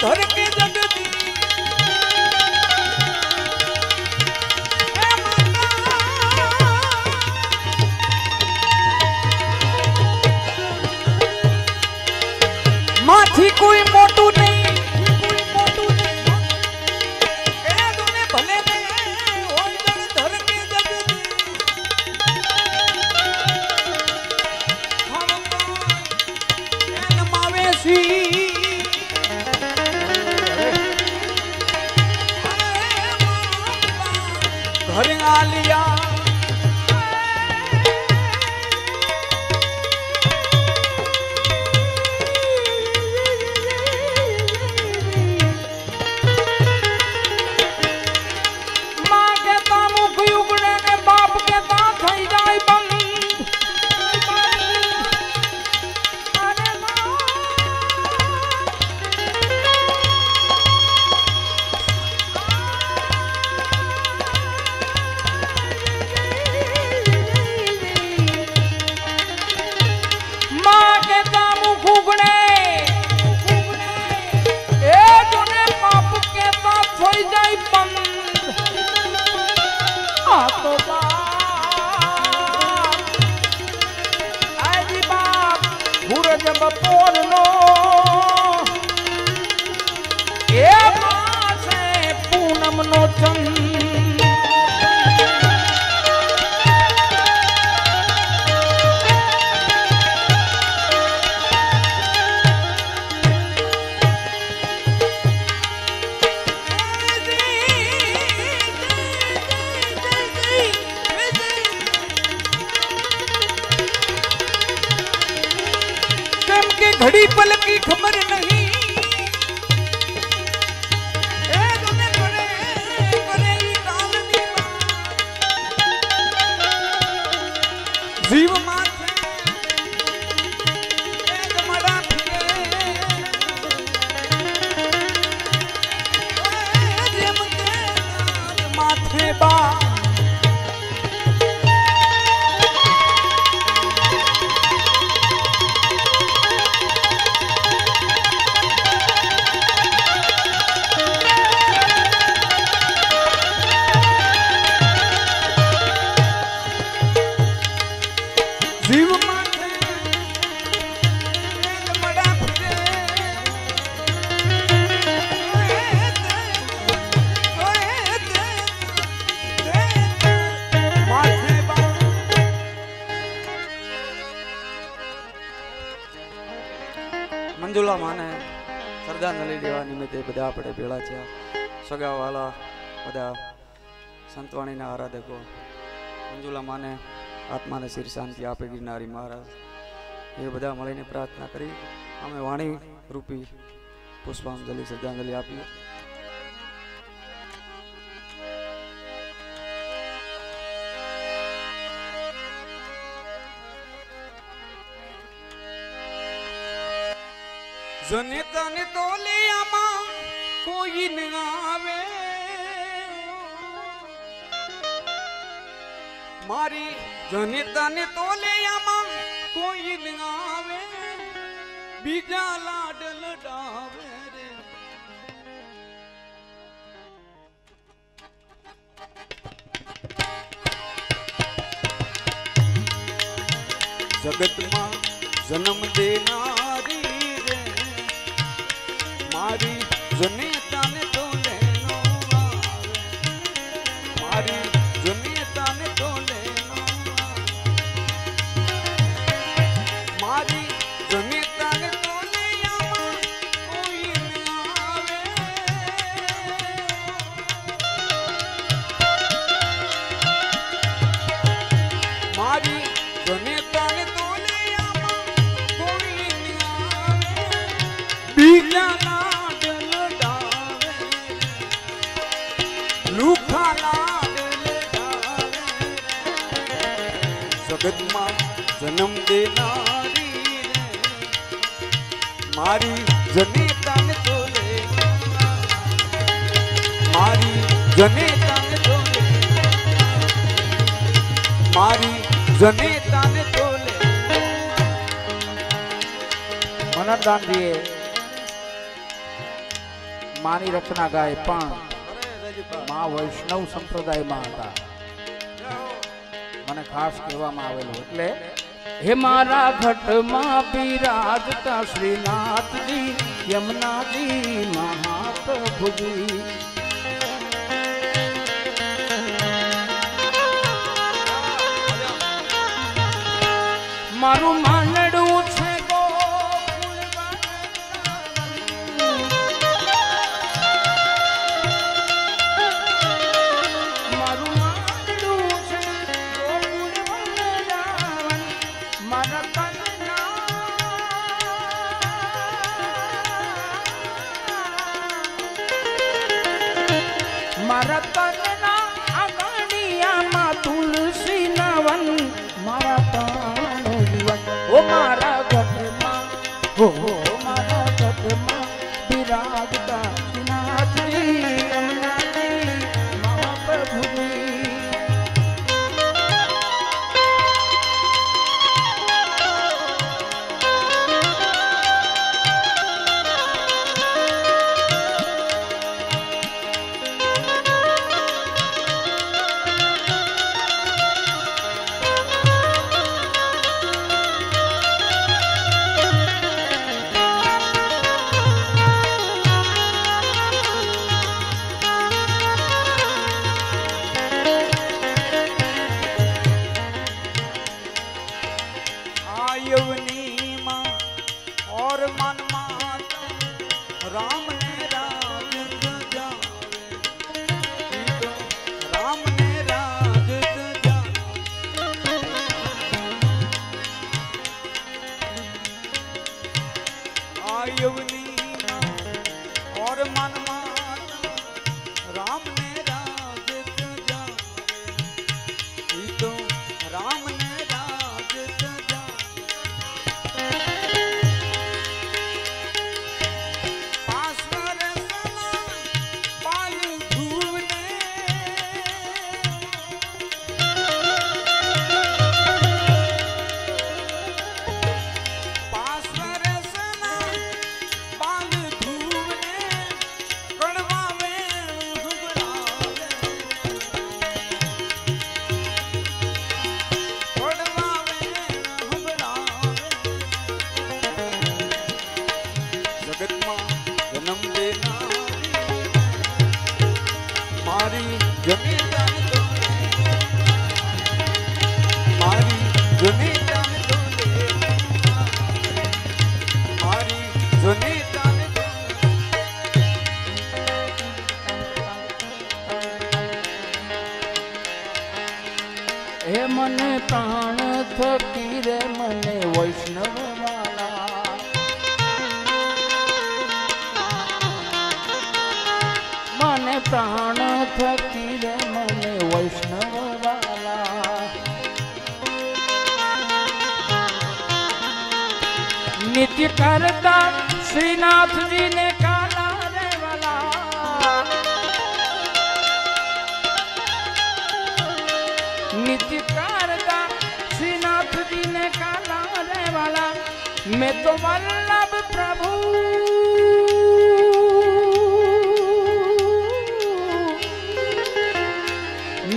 धर के जगदी माथी कोई मोटू नहीं, कोई मोटू नहीं ए दोने भले ने होय जग धर के जगदी हम एन मावेसी घर आलिया बपोरनो ए मासे पूनम नो चंद घड़ी पल की खबर नहीं ए दोने करे करे ई काल नी जीव माथे ए गमड़ा फिरे ए जेम के माथे बा મંજુલા માને શ્રદ્ધાંજલિ દેવા નિમિત્તે બધા આપણે ભેળા છે સગાવાલા બધા સંતવાણીના આરાધકો મંજુલા માને આત્માને શિર શાંતિ આપે ગિરનારી મહારાજ એ બધા મળીને પ્રાર્થના કરી અમે વાણી રૂપી પુષ્પાંજલિ શ્રદ્ધાંજલિ આપી जने तने तोले आमा कोई न आवे मारी जने तने तोले आमा कोई न आवे बीजा लाडल डावे रे जगत मां जन्म देनारी मारी जनेता ने तो लेनो आवे मारी जनेता ने तो लेनो मारी जनेता ने तो ले आवा कोई न आवे मारी जनेता ने तो ले आवा कोई न आवे बीजा जगत मां जन्म देनारी मारी जनेता ने तो ले मारी जनेता ने तो ले मारी जनेता ने तो ले मनदान दिए માની રચના ગાય પણ મા વૈષ્ણવ સંપ્રદાયમાં હતા. મને ખાસ કહેવામાં આવેલું એટલે હે મારા ઘટમાં બિરાજતા શ્રીનાથજી યમુનાજી મહાપ્રભુજી. મારું માનડું છે મારા તનના આંગણિયામાં તુલસી નવન મારા તન જીવન ઓ મારા ઘટમાં મારા ઘટમાં બિરાજતા શ્રીનાથજી યમુનાજી મહાપ્રભુજી. હે મને પ્રાણ થકી રે મને વૈષ્ણવ વાલા મને પ્રાણ થકી રે મને વૈષ્ણવ વાલા નિત્ય કરતા શ્રીનાથજી ને કાલા રે વાલા नित्य कारदा श्रीनाथ जी ने काला रे वाला मैं तो वल्लभ प्रभु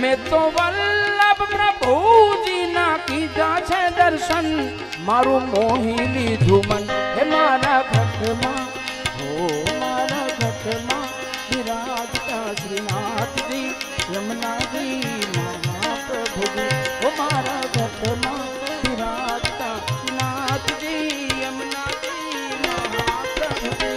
मैं तो वल्लभ प्रभु जी ना कीधा छे दर्शन मारू मोही लीधुं मन हे मारा घटમાં हो मारा घटમાં विराजता श्रीनाथ जी यमुना जी महाप्रभुजी ओ मारा घटમાં विराजता श्रीनाथ जी यमुना जी महाप्रभुजी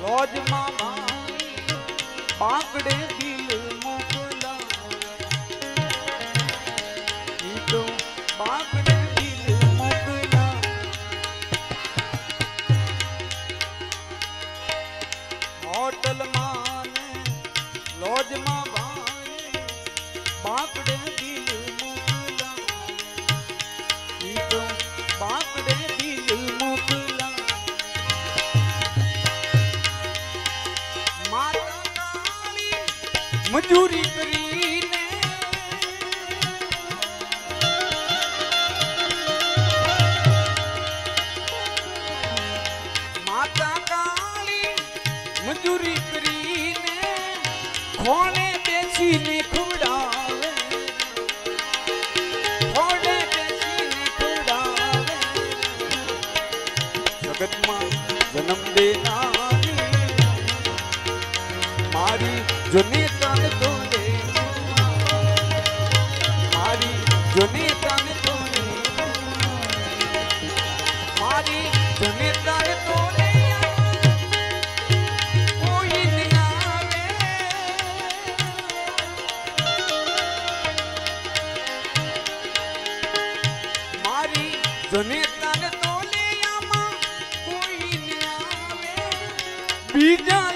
લોજ માં ભાઈ પાકડે દિલ મોકલા ઈ તો પાકડે દિલ મોકલા હોટલ માં ને લોજ માં ભાઈ પાકડે દિલ મોકલા ઈ તો પાકડે દિલ મોકલા મજૂરી કરીને માતા કાળી મજૂરી કરીને ખોણે બેસીને ખવડાવે ખોણે બેસીને ખવડાવે જગતમાં જન્મ દેનારી મારી જોને તન તોડે મારી જોને તન તોડે મારી જોને તન તોડે કોઈ ન આવે મારી જોને તન તોડે આમાં કોઈ ન આવે બીજા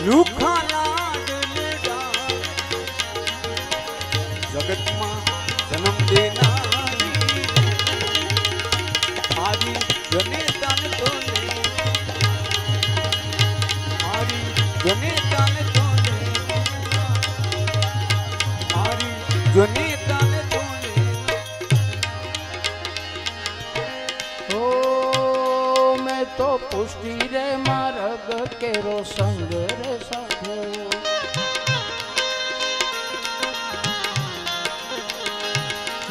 રૂખા લાડ જગતમાં જન્મ દેનારી મારી જને તન તોલે મારી જને તન તોલે મારી જને તન તોલે ઓ મેં તો પુષ્ટિ રે માર્ગ કેરો સંગ રે સાધો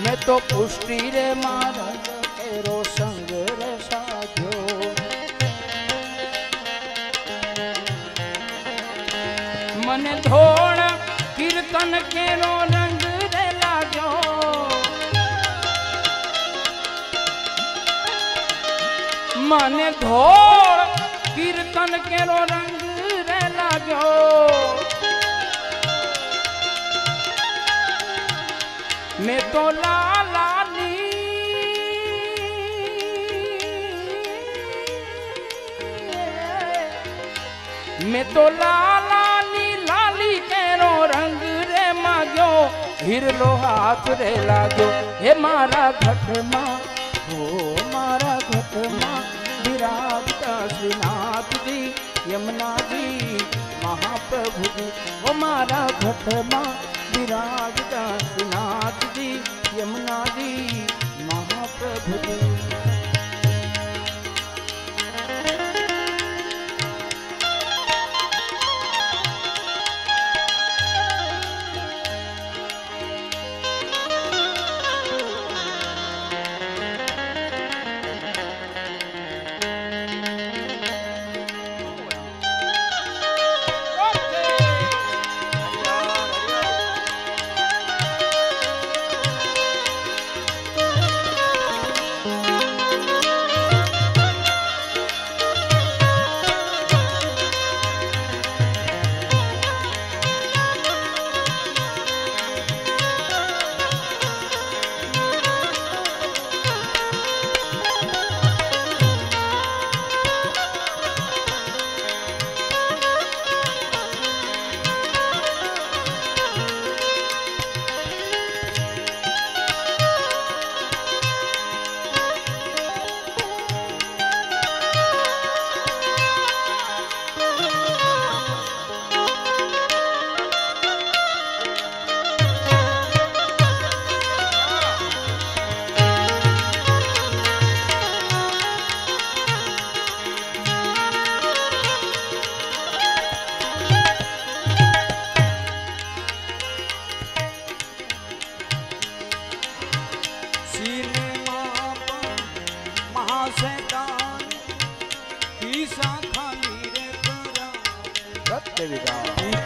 मैं तो पुष्टि रे मार्ग केरो संग रे साध्यो मने धोड़ कीर्तन केरो रंग रे लाग्यो मने धोड़ कीर्तन केरो रंग रे लाग्यो मैं तो लालानी मैं तो लालानी लाली केरो रंग रे माग्यो हिरलो हाथ रे लाग्यो हे मारा घट मां हो मारा घट मां विराजता श्रीनाथ जी यमुना जी महाप्रभु जी हो मारा घट मां विराजता श्रीनाथ जी यमुना जी महाप्रभु जी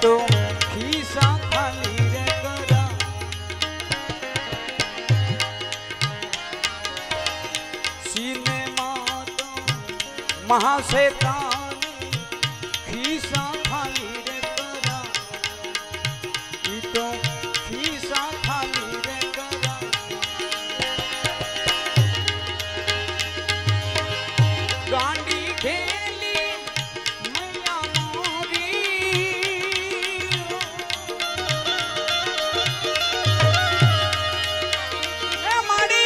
तो खीसा खाली रे करा सीने माता महाशैतान खीसा खाली रे करा ई तो खीसा खाली रे करा गांडी खेली मैया मोरी ए माड़ी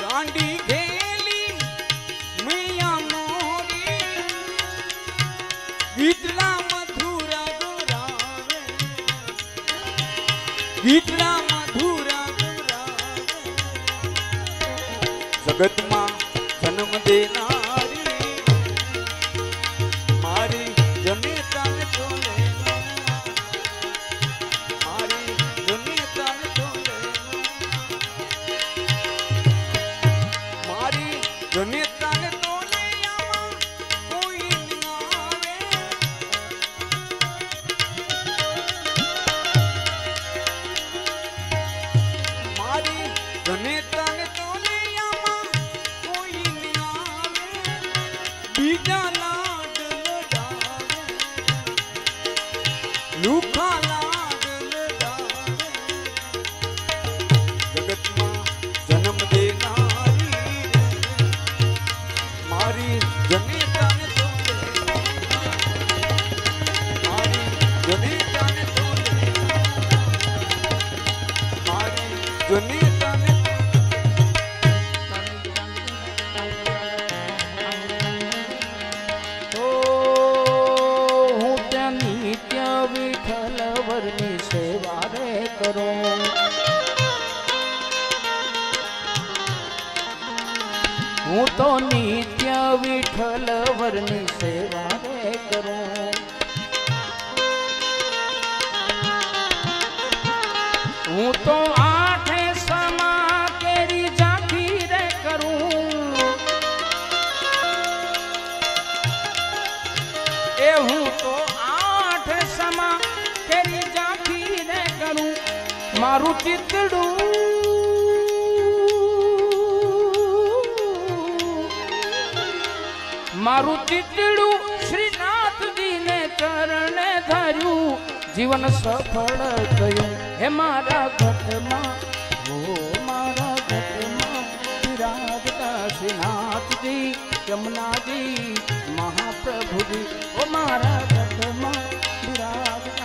गांडी खेली मैया मोरी गीतला मधुरा गोरावे गीतला मधुरा गोरावे जगत में जन्म देनारी मारी जनेता ने तोले मारी जनेता ने तोले मारी जनेता ने तोले आवा कोई न आवे मारी जनेता ने तोले आवा कोई न आवे बीजा लाड लडावे लूखा लाड लडावे जगत में जन्म देनारी मारी जनेता ने तोले मारी जनेता ने तोले मारी जनेता ने तो हूँ त्या नित्य विठ्ठल वरनी सेवा रे करूं हूँ तो नित्य विठ्ठल वरनी सेवा रे करूं हूँ तो आठे समा केरी झांकी रे करूं ए हूँ तो आठ समा केरी झांकी रे करूं मारू चितड़ू मारू चितड़ू श्रीनाथ जी ने चरण धर्यू जीवन सफल थयुं हे मारा घटमा हो मारा घटमा विराजता श्रीनाथ जी यमुना जी महाप्रभु जी ओ मारा घटमा विराजता